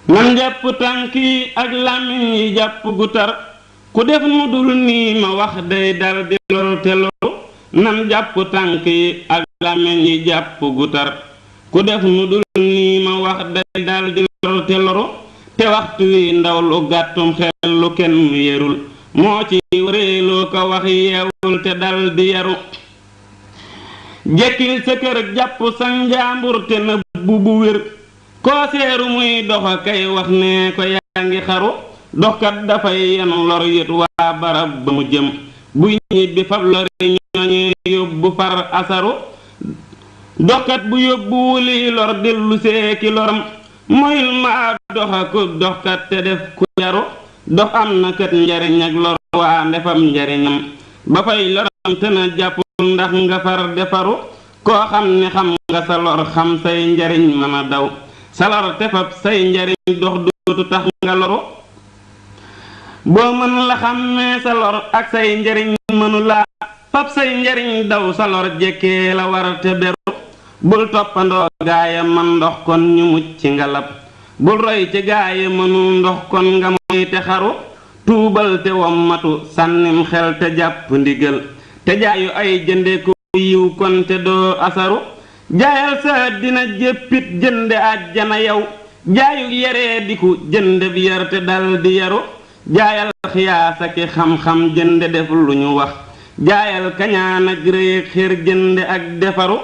nan jàpp tànk yi ak làmmiñ yi jàpp gu tar ku def nu dul nii ma wax day dal di loru te loru nan jàpp tànk yi ak làmmiñ yi jàpp gu tar ku def nu dul nii ma wax day dal di loru te loru te waxtu wi ndaw lu gàttum xel lu kenn yerul moo ci wëreeloo ko wax yeewul te dal di yaru jekkil sa kër jàpp sa njaambur te nëbbu bu wér koo seeru muy doxa kay wax ne ko yaa ngi xaru doxkat dafay yenu lor yët waa barab ba mu jëm buy ñibbi fab lori ñooñu yóbbu far asaru doxkat bu yóbbu wuli lor dellu seeki loram moyul ma ab doxa ku doxkat te def ku yaru dox am na kat njariñ ak lor waa ndefam njariñam ba fay loram te na jàpp ndax nga far defaru koo xam ne xam nga sa lor xam say njariñ mën a daw sa lor te fab say njariñ dox dootu tax nga loru boo mën la xàmmee sa lor ak say njariñ mënu laa fab say njariñ daw sa lor jekkee la war te beru bul toppandoo gaaya man ndox kon ñu mucc ci ngalab bul roy ci gaaya mënu ndox kon nga moy te xaru tuubal te wommatu sànnim xel te jàpp ndigal te jaayu ay jënde ko yiw kon te doo asaru jaayal sa dina jéppit jënde àjjana yow jaayu yaree diku jënde bi yar te dal di yaru jaayal xiyaasa ki xam-xam jënde def lu ñu wax jaayal kañaan ak réy xër jënde ak defaru